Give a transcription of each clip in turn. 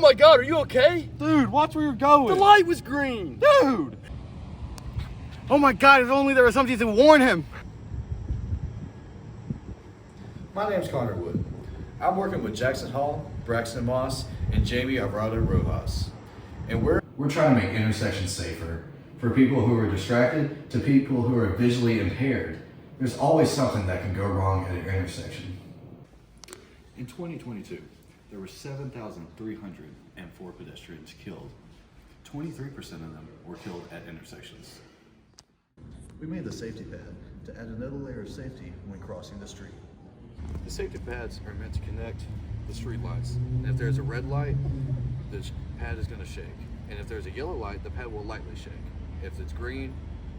my God, are you okay? Dude, watch where you're going. The light was green. Dude! Oh my God, if only there was something to warn him. My name's Connor Wood. I'm working with Jackson Hall, Braxton Moss, and Jamie Alvarado Rojas. And we're trying to make intersections safer for people who are distracted to people who are visually impaired. There's always something that can go wrong at an intersection. In 2022, there were 7,304 pedestrians killed. 23% of them were killed at intersections. We made the safety pad to add another layer of safety when crossing the street. The safety pads are meant to connect the street lights. And if there's a red light, the pad is going to shake. And if there's a yellow light, the pad will lightly shake. If it's green,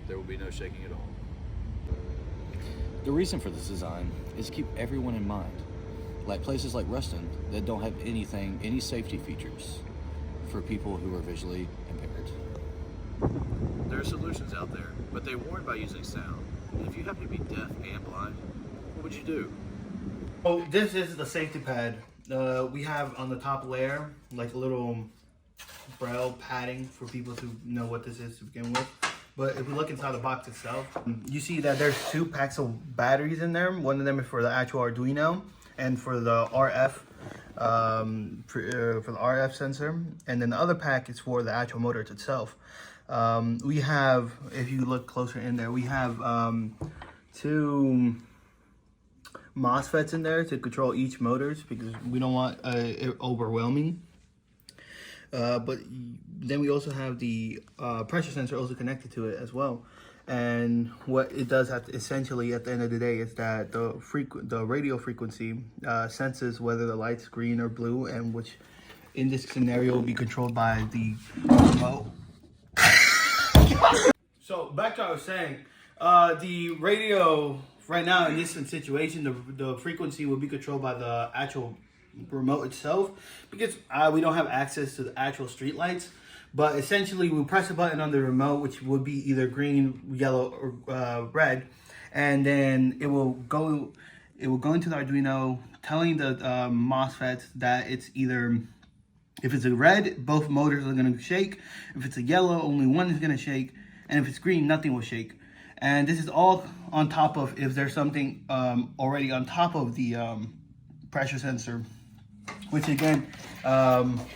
there will be no shaking at all. The reason for this design is to keep everyone in mind, like places like Ruston that don't have any safety features for people who are visually impaired. There are solutions out there, but they warn by using sound. And if you happen to be deaf and blind, what would you do? Oh, this is the safety pad. We have on the top layer like a little braille padding for people to know what this is to begin with. But if we look inside the box itself, you see that there's 2 packs of batteries in there. One of them is for the actual Arduino and for the RF, for the RF sensor. And then the other pack is for the actual motor itself. We have, if you look closer in there, we have 2 MOSFETs in there to control each motors because we don't want it overwhelming. But then we also have the pressure sensor also connected to it as well. And what it does essentially at the end of the day is that the radio frequency senses whether the light's green or blue, and which in this scenario will be controlled by the remote. So back to what I was saying, the radio right now in this situation, the frequency will be controlled by the actual remote itself because we don't have access to the actual street lights. But essentially, we press a button on the remote, which would be either green, yellow, or red, and then it will go into the Arduino, telling the MOSFETs that it's either, if it's a red, both motors are going to shake. If it's a yellow, only one is going to shake, and if it's green, nothing will shake. And this is all on top of if there's something already on top of the pressure sensor, which again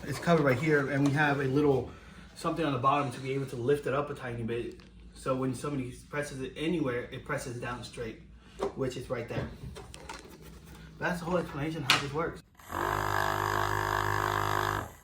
is covered right here, and we have a little something on the bottom to be able to lift it up a tiny bit, so when somebody presses it anywhere, it presses down straight, which is right there. That's the whole explanation of how this works.